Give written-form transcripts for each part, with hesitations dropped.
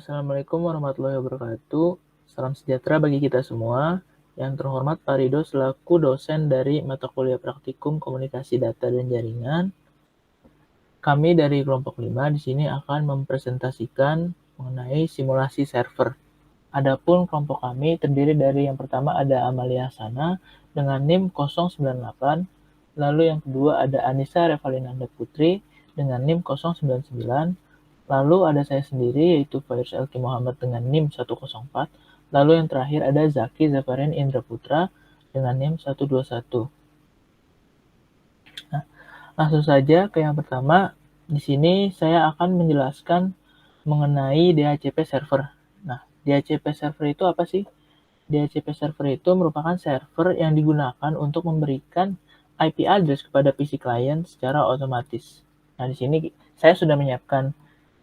Assalamualaikum warahmatullahi wabarakatuh. Salam sejahtera bagi kita semua. Yang terhormat Pak Rido selaku dosen dari mata kuliah praktikum komunikasi data dan jaringan. Kami dari kelompok 5 di sini akan mempresentasikan mengenai simulasi server. Adapun kelompok kami terdiri dari yang pertama ada Amalia Sana dengan NIM 098, lalu yang kedua ada Anissa Revalinanda Putri dengan NIM 099, lalu ada saya sendiri yaitu Fairuz Elki Muhammad dengan NIM 104, lalu yang terakhir ada Zaki Zafarian Indra Putra dengan NIM 121. Nah, langsung saja ke yang pertama. Di sini saya akan menjelaskan mengenai DHCP server. Nah, DHCP server itu apa sih? DHCP server itu merupakan server yang digunakan untuk memberikan IP address kepada PC client secara otomatis. Nah, di sini saya sudah menyiapkan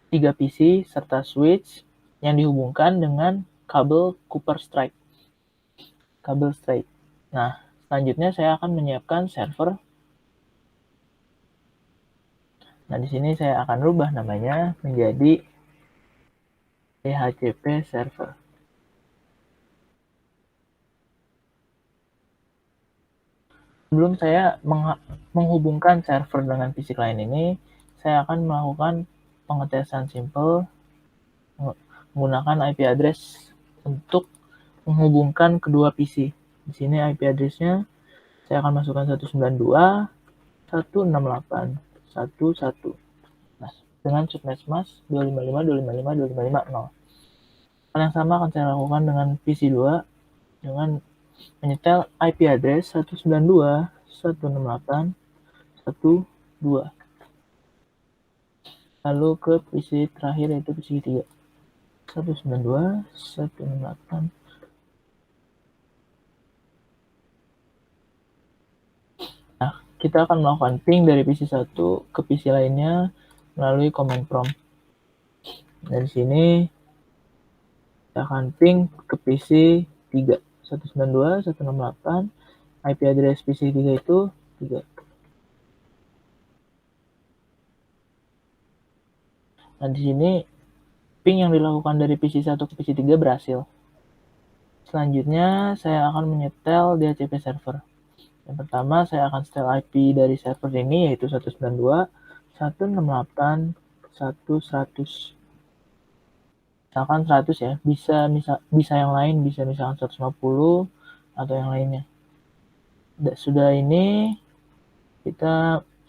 3 PC serta switch yang dihubungkan dengan kabel Cooper Strike. Nah, selanjutnya saya akan menyiapkan server. Nah, di sini saya akan rubah namanya menjadi DHCP server. Sebelum saya menghubungkan server dengan PC client ini, saya akan melakukan pengetesan simple menggunakan IP address untuk menghubungkan kedua PC. Di sini IP address-nya saya akan masukkan 192.168.1.1. Nah, dengan subnet mask 255.255.255.0. Hal yang sama akan saya lakukan dengan PC 2 dengan menyetel IP address 192.168.1.2. Lalu ke PC terakhir yaitu PC 3. 192.168. Nah, kita akan melakukan ping dari PC 1 ke PC lainnya melalui command prompt. Dari sini kita akan ping ke PC 3. 192.168. IP address PC 3 itu 3. Nah, di sini ping yang dilakukan dari PC 1 ke PC 3 berhasil. Selanjutnya, saya akan menyetel DHCP server. Yang pertama, saya akan setel IP dari server ini, yaitu 192.168.1.100. Misalkan 100 ya, bisa yang lain, bisa misalkan 150 atau yang lainnya. Sudah ini,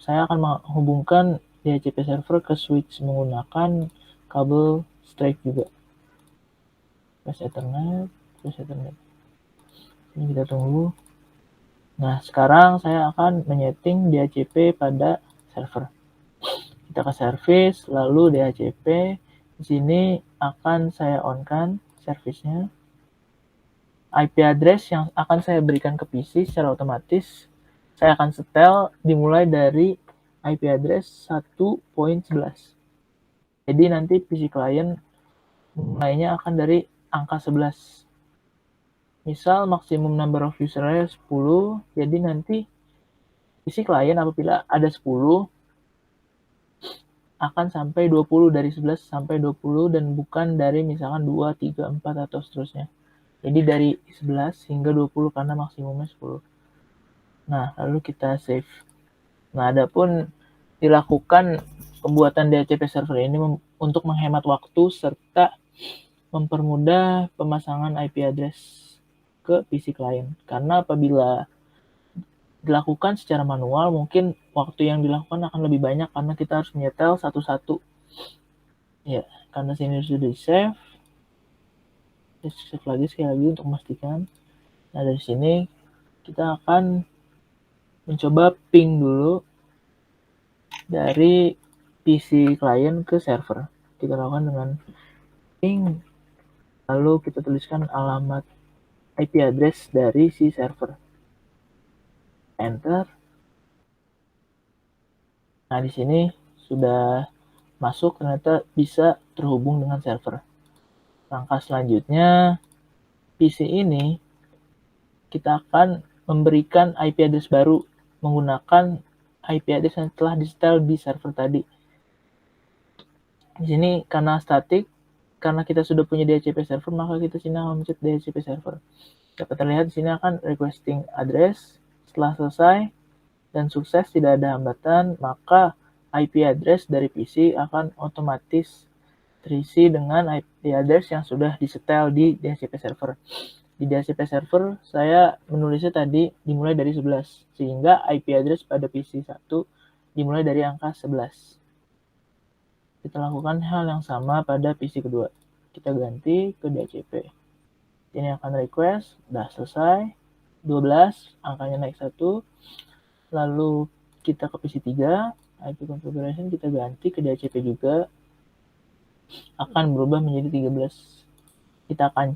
saya akan menghubungkan DHCP server ke switch menggunakan kabel strike juga. Flash Ethernet. Ini kita tunggu. Nah, sekarang saya akan menyeting DHCP pada server. Kita ke service, lalu DHCP. Di sini akan saya on-kan service-nya. IP address yang akan saya berikan ke PC secara otomatis, saya akan setel dimulai dari IP address 1.11. Jadi nanti PC client mulainya akan dari angka 11. Misal maksimum number of user-nya 10, jadi nanti PC client apabila ada 10 akan sampai 20, dari 11 sampai 20 dan bukan dari misalkan 2, 3, 4 atau seterusnya. Jadi dari 11 hingga 20 karena maksimumnya 10. Nah, lalu kita save. Nah, adapun dilakukan pembuatan DHCP server ini untuk menghemat waktu serta mempermudah pemasangan IP address ke PC client. Karena apabila dilakukan secara manual, mungkin waktu yang dilakukan akan lebih banyak karena kita harus menyetel satu-satu. Ya, karena sini sudah di-save. Save lagi sekali lagi untuk memastikan. Nah, dari sini kita akan mencoba ping dulu dari PC client ke server. Kita lakukan dengan ping, lalu kita tuliskan alamat IP address dari si server. Enter. Nah, di sini sudah masuk, ternyata bisa terhubung dengan server. Langkah selanjutnya, PC ini kita akan memberikan IP address baru menggunakan IP address yang telah di-setel di server tadi. Di sini karena static, karena kita sudah punya DHCP server, maka kita sini akan mencet DHCP server. Dapat terlihat di sini akan requesting address. Setelah selesai dan sukses tidak ada hambatan, maka IP address dari PC akan otomatis terisi dengan IP address yang sudah disetel di DHCP server. Di DHCP server saya menulisnya tadi dimulai dari 11, sehingga IP address pada PC 1 dimulai dari angka 11. Kita lakukan hal yang sama pada PC kedua. Kita ganti ke DHCP. Ini akan request, sudah selesai. 12, angkanya naik 1. Lalu kita ke PC 3, IP configuration kita ganti ke DHCP juga. Akan berubah menjadi 13. Kita akan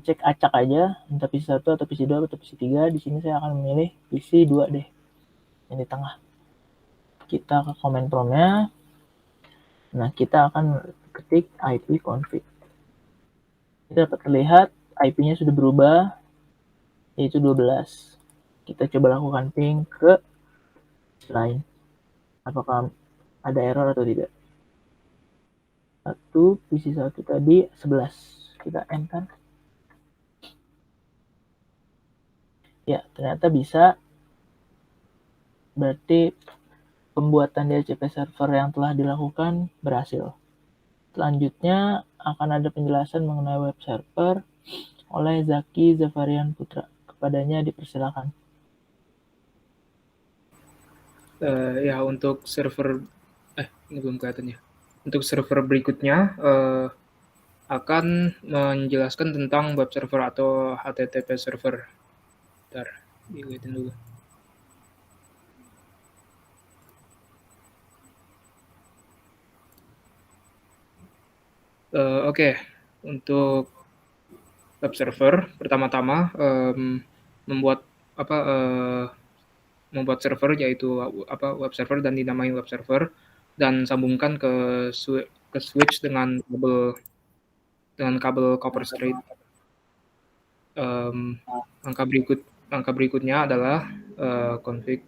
cek acak aja, entah PC 1 atau PC 2 atau PC 3. Di sini saya akan memilih PC 2 deh, yang di tengah. Kita ke command prompt-nya. Nah, kita akan ketik ipconfig. Kita dapat terlihat IP-nya sudah berubah, yaitu 12. Kita coba lakukan ping ke lain. Apakah ada error atau tidak? PC 1 tadi 11. Kita enter. Ya, ternyata bisa. Berarti pembuatan DHCP server yang telah dilakukan berhasil. Selanjutnya akan ada penjelasan mengenai web server oleh Zaki Zafarian Putra. Kepadanya dipersilakan. Ya, untuk server ini belum kelihatan ya. Untuk server berikutnya akan menjelaskan tentang web server atau HTTP server. Bentar, dilihatin dulu. Oke, untuk web server pertama-tama membuat membuat server, yaitu web server dan dinamai web server, dan sambungkan ke switch dengan kabel copper straight. Langkah berikutnya adalah config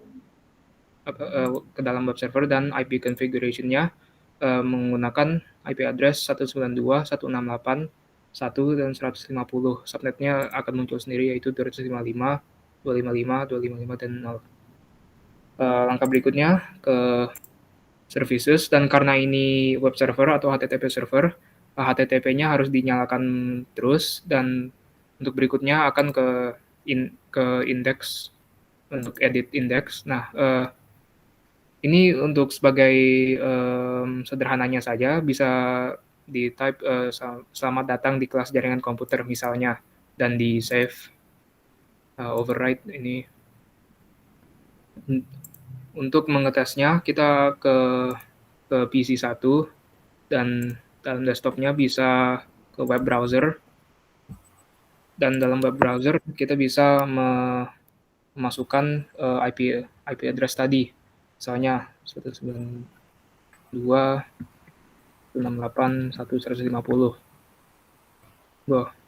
ke dalam web server dan IP configuration-nya menggunakan IP address 192.168.1 dan 150. Subnetnya akan muncul sendiri, yaitu 255, 255, 255, dan 0. Langkah berikutnya ke services, dan karena ini web server atau HTTP server, HTTP-nya harus dinyalakan terus, dan untuk berikutnya akan ke index untuk edit index. Nah, ini untuk sebagai sederhananya saja bisa di type selamat datang di kelas jaringan komputer misalnya, dan di save override ini. Untuk mengetesnya kita ke PC 1 dan dalam desktopnya bisa ke web browser, dan dalam web browser kita bisa memasukkan IP address tadi, misalnya 192.168.150.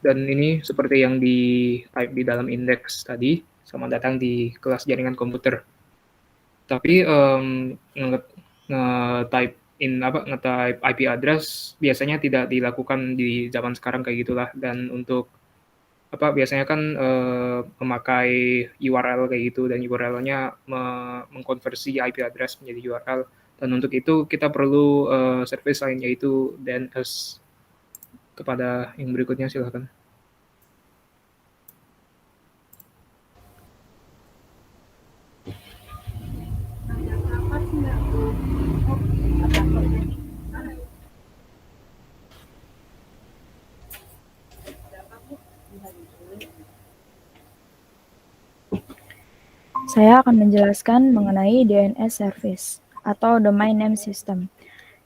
Dan ini seperti yang di type di dalam indeks tadi, selamat datang di kelas jaringan komputer. Tapi nge-type IP address biasanya tidak dilakukan di zaman sekarang kayak gitulah, dan untuk biasanya kan memakai URL kayak gitu, dan URL-nya mengkonversi IP address menjadi URL, dan untuk itu kita perlu service lain, yaitu DNS. Kepada yang berikutnya silakan. Saya akan menjelaskan mengenai DNS service atau domain name system.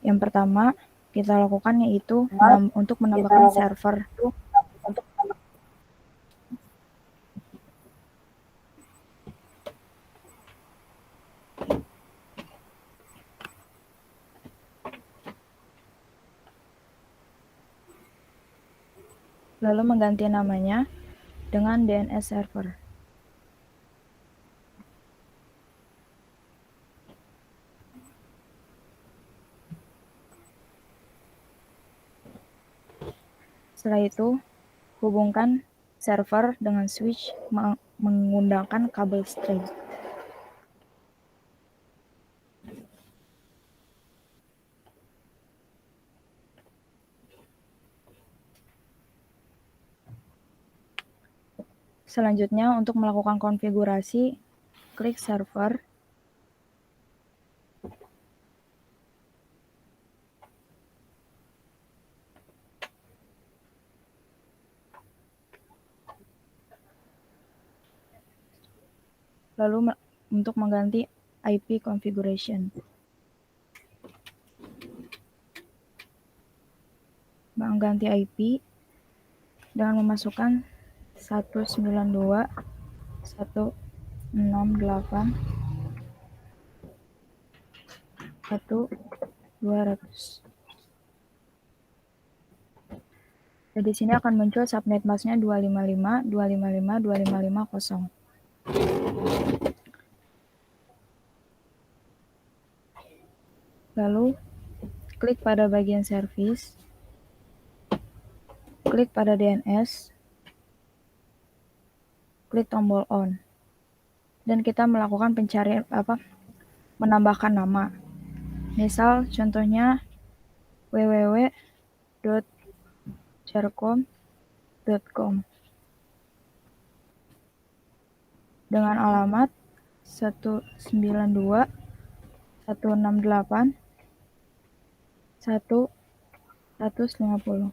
Yang pertama kita lakukan yaitu untuk menambahkan server. Lalu mengganti namanya dengan DNS server. Setelah itu, hubungkan server dengan switch menggunakan kabel string. Selanjutnya, untuk melakukan konfigurasi, klik server. Lalu untuk mengganti IP configuration. Mengganti IP dengan memasukkan 192.168.1.200. Dan di sini akan muncul subnet masknya 255.255.255.0. Lalu klik pada bagian service, klik pada DNS, klik tombol on, dan kita melakukan pencarian menambahkan nama. Misal contohnya www.jarcom.com dengan alamat 192.168.1.150.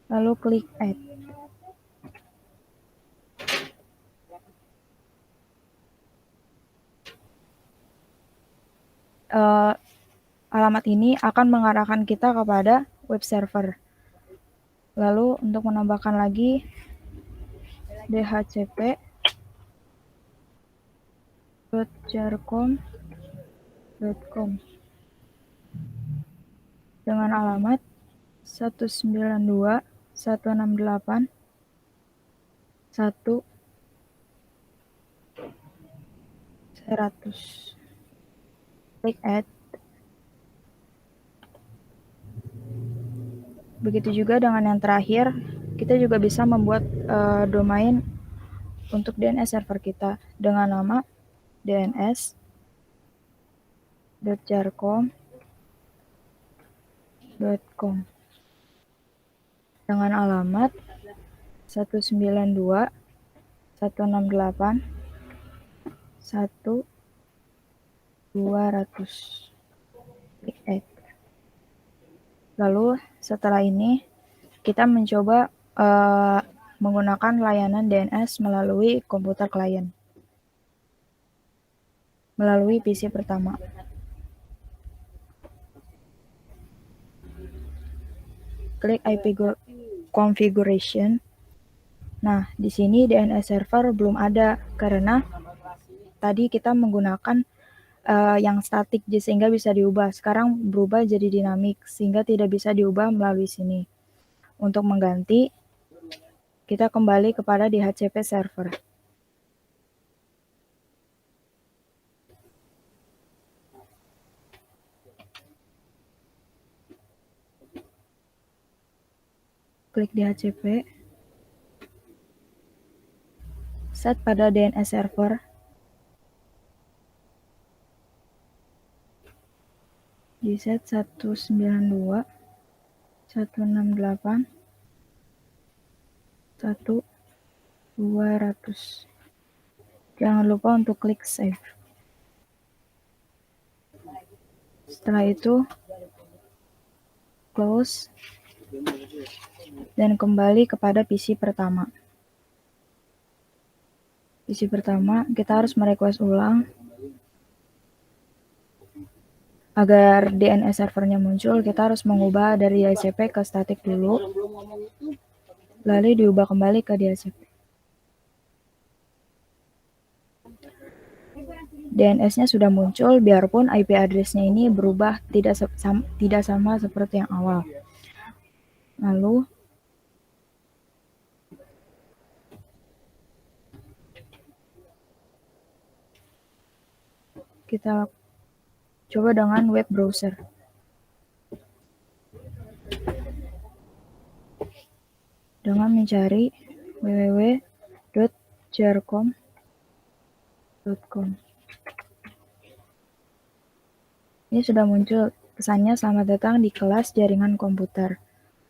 Lalu klik add. Alamat ini akan mengarahkan kita kepada web server. Lalu untuk menambahkan lagi dhcp.jarcom.com dengan alamat 192.168.1.100. Klik add. Begitu juga dengan yang terakhir, kita juga bisa membuat domain untuk DNS server kita dengan nama dns.jarcom.com dengan alamat 192.168.1.200. Klik add. Lalu setelah ini kita mencoba menggunakan layanan DNS melalui komputer klien, melalui PC pertama. Klik IP configuration. Nah, di sini DNS server belum ada karena tadi kita menggunakan yang statik sehingga bisa diubah. Sekarang berubah jadi dinamik sehingga tidak bisa diubah melalui sini. Untuk mengganti, kita kembali kepada DHCP server. Klik DHCP. Set pada DNS server. Di set 192.168.1.200. Jangan lupa untuk klik save. Setelah itu, close dan kembali kepada PC pertama. PC pertama, kita harus merequest ulang. Agar DNS servernya muncul, kita harus mengubah dari DHCP ke statik dulu, lalu diubah kembali ke DHCP. DNS-nya sudah muncul, biarpun IP address-nya ini berubah tidak sama seperti yang awal. Lalu kita coba dengan web browser. dengan mencari www.jarcom.com. Ini sudah muncul pesannya selamat datang di kelas jaringan komputer.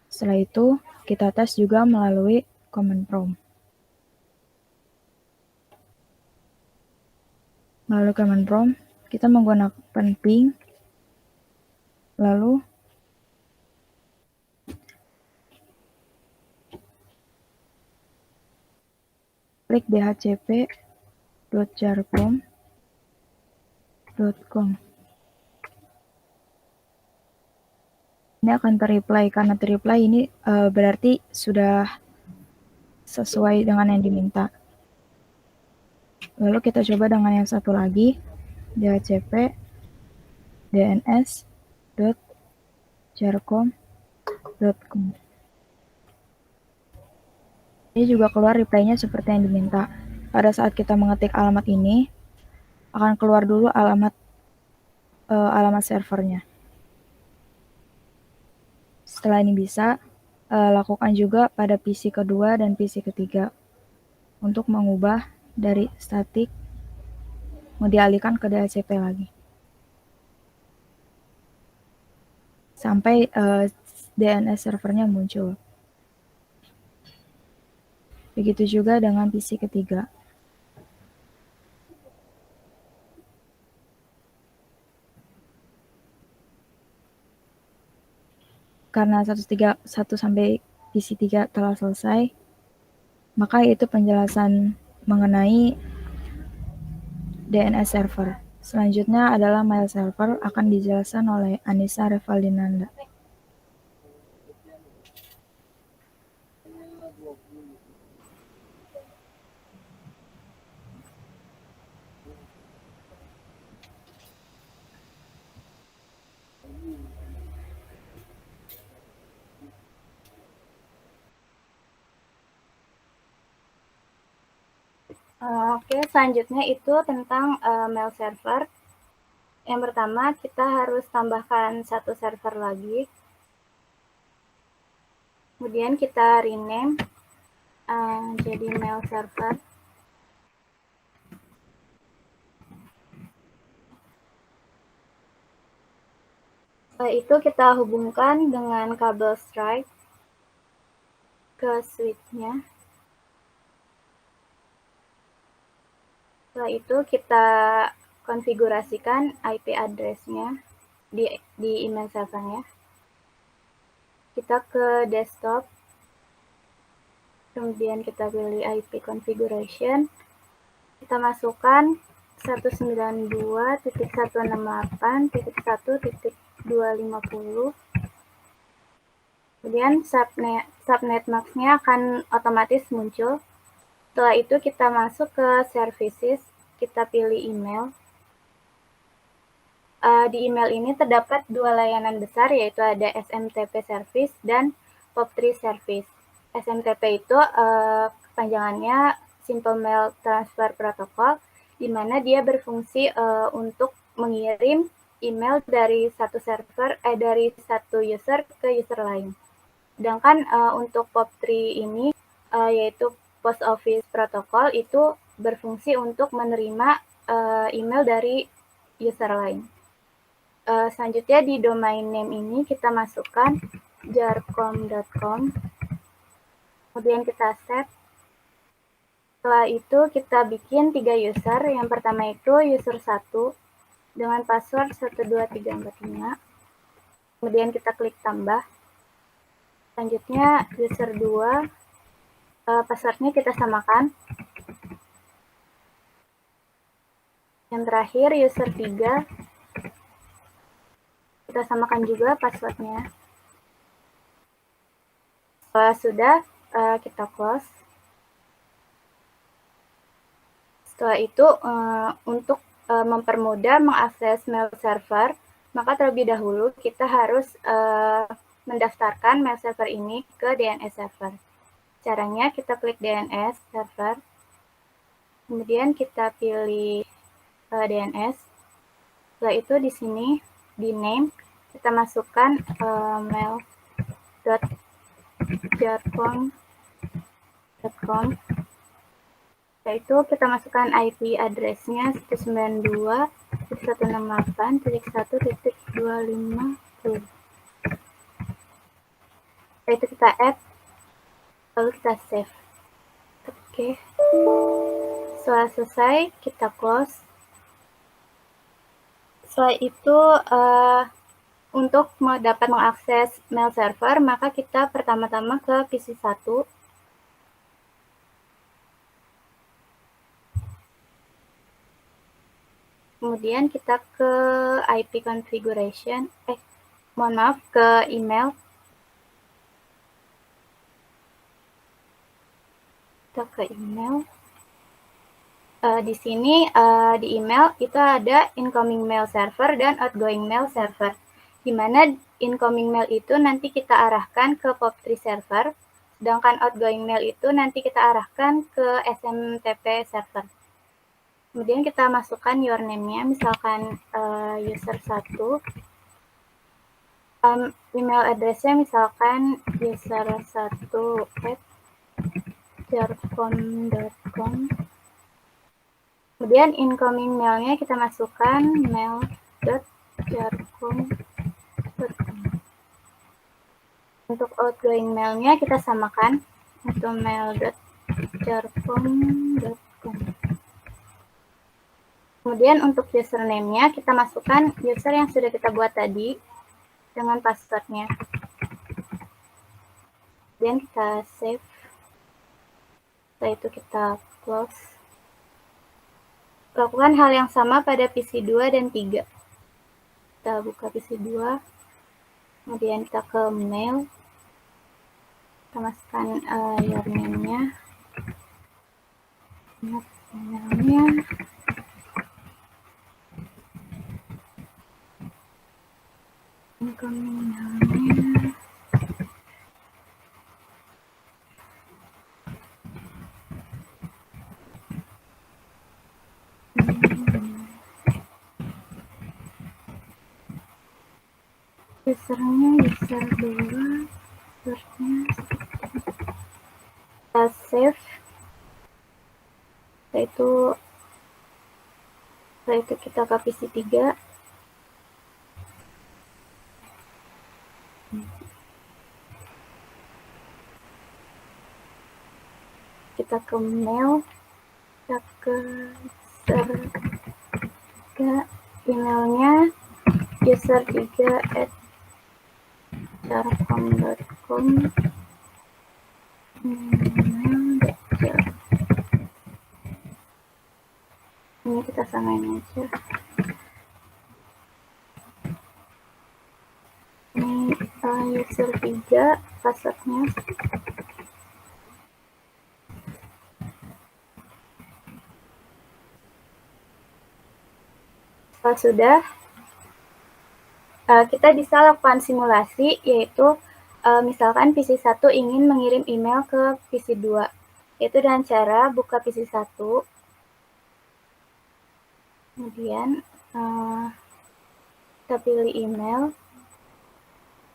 Setelah itu, kita tes juga melalui command prompt. Melalui command prompt, kita menggunakan ping, lalu klik dhcp.jarcom.com. Ini akan terreply. Karena terreply ini berarti sudah sesuai dengan yang diminta. Lalu kita coba dengan yang satu lagi, dhcp dns.jarcom.com. Ini juga keluar reply-nya seperti yang diminta. Pada saat kita mengetik alamat ini, akan keluar dulu alamat servernya. Setelah ini bisa, lakukan juga pada PC kedua dan PC ketiga untuk mengubah dari statik mau dialihkan ke dhcp lagi. Sampai DNS servernya muncul. Begitu juga dengan PC ketiga. Karena 1 sampai PC 3 telah selesai, maka itu penjelasan mengenai DNS server. Selanjutnya adalah mail server, akan dijelaskan oleh Anissa Revaldinanda. Oke, selanjutnya itu tentang mail server. Yang pertama, kita harus tambahkan satu server lagi. Kemudian kita rename jadi mail server. Setelah itu kita hubungkan dengan kabel Strike ke switch-nya. Setelah itu kita konfigurasikan IP address-nya di email servernya. Kita ke desktop, kemudian kita pilih IP configuration, kita masukkan 192.168.1.250, kemudian subnet mask-nya akan otomatis muncul. Setelah itu kita masuk ke services, kita pilih email. Di email ini terdapat dua layanan besar, yaitu ada SMTP service dan POP3 service. SMTP itu kepanjangannya Simple Mail Transfer Protocol, di mana dia berfungsi untuk mengirim email dari satu user ke user lain. Sedangkan untuk POP3 ini yaitu Post Office Protocol itu berfungsi untuk menerima email dari user lain. Selanjutnya di domain name ini kita masukkan jarcom.com, kemudian kita set. Setelah itu kita bikin 3 user. Yang pertama itu user 1 dengan password 12345. Kemudian kita klik tambah. Selanjutnya user 2, passwordnya kita samakan. Yang terakhir user 3, kita samakan juga passwordnya. Setelah sudah, kita close. Setelah itu, untuk mempermudah mengakses mail server, maka terlebih dahulu kita harus mendaftarkan mail server ini ke DNS server. Caranya kita klik DNS server, kemudian kita pilih DNS. Setelah itu di sini di name kita masukkan mail.jarcom .com. Yaitu kita masukkan IP address-nya 192.168.1.25. Itu kita add, lalu kita save. Oke. Setelah selesai, kita close. Setelah itu, untuk dapat mengakses mail server, maka kita pertama-tama ke PC 1. Kemudian kita ke IP configuration, ke email. Kita ke email. Di sini di email itu ada incoming mail server dan outgoing mail server. Di mana incoming mail itu nanti kita arahkan ke POP3 server, sedangkan outgoing mail itu nanti kita arahkan ke SMTP server. Kemudian kita masukkan username-nya, misalkan user1. Email address-nya misalkan user1@jarcom.com. Kemudian incoming mail-nya kita masukkan mail.jarcom.com. Untuk outgoing mail-nya kita samakan untuk mail.jarcom.com. Kemudian untuk username-nya kita masukkan user yang sudah kita buat tadi dengan password-nya. Kemudian kita save. Setelah itu kita close. Lakukan hal yang sama pada PC 2 dan 3. Kita buka PC 2. Kemudian kita ke mail. Kita masukkan username-nya. Email-nya. Incoming mail-nya. Usernya user2, passwordnya kita save. Setelah itu kita ke PC 3. Kita ke mail, kita ke user 3, emailnya user3@jarcom.com. Ini kita samain aja. Ini user3, passwordnya. Setelah sudah, kita bisa lakukan simulasi, yaitu misalkan PC 1 ingin mengirim email ke PC 2, yaitu dengan cara buka PC 1, kemudian kita pilih email,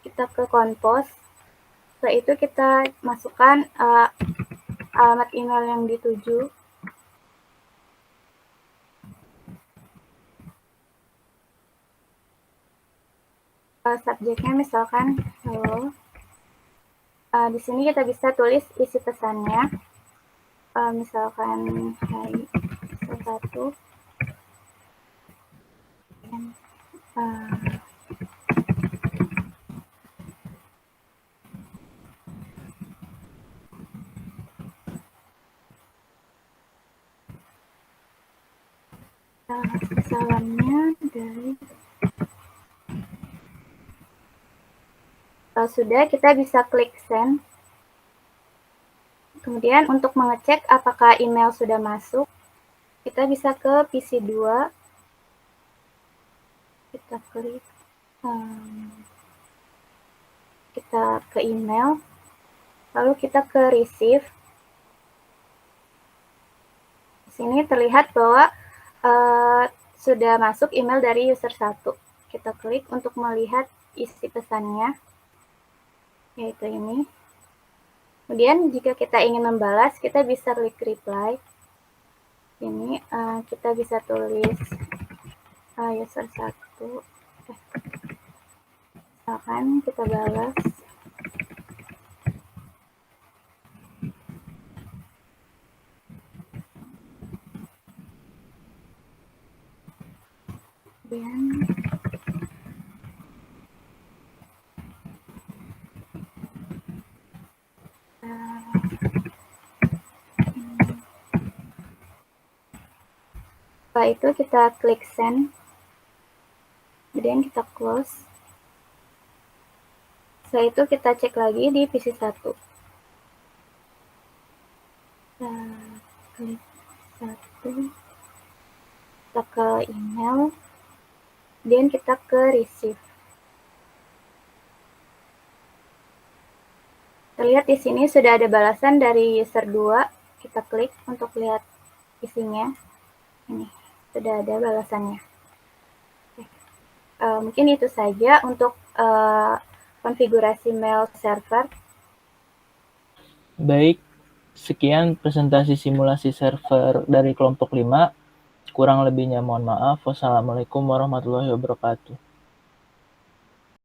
kita ke compose, setelah itu kita masukkan alamat email yang dituju. Subjeknya misalkan hello. Di sini kita bisa tulis isi pesannya, misalkan hai satu. Salamnya dari. Kalau sudah, kita bisa klik send. Kemudian untuk mengecek apakah email sudah masuk, kita bisa ke PC 2. Kita klik, kita ke email, lalu kita ke receive. Di sini terlihat bahwa sudah masuk email dari user 1. Kita klik untuk melihat isi pesannya, yaitu ini. Kemudian jika kita ingin membalas, kita bisa klik reply. Ini kita bisa tulis user 1. Misalkan kita balas. Kemudian setelah itu kita klik send, kemudian kita close. Setelah itu kita cek lagi di PC1. Kita klik 1, kita ke email, kemudian kita ke receive. Terlihat di sini sudah ada balasan dari user 2. Kita klik untuk lihat isinya. Ini sudah ada balasannya. Mungkin itu saja untuk konfigurasi mail server. Baik, sekian presentasi simulasi server dari kelompok 5. Kurang lebihnya mohon maaf. Wassalamualaikum warahmatullahi wabarakatuh.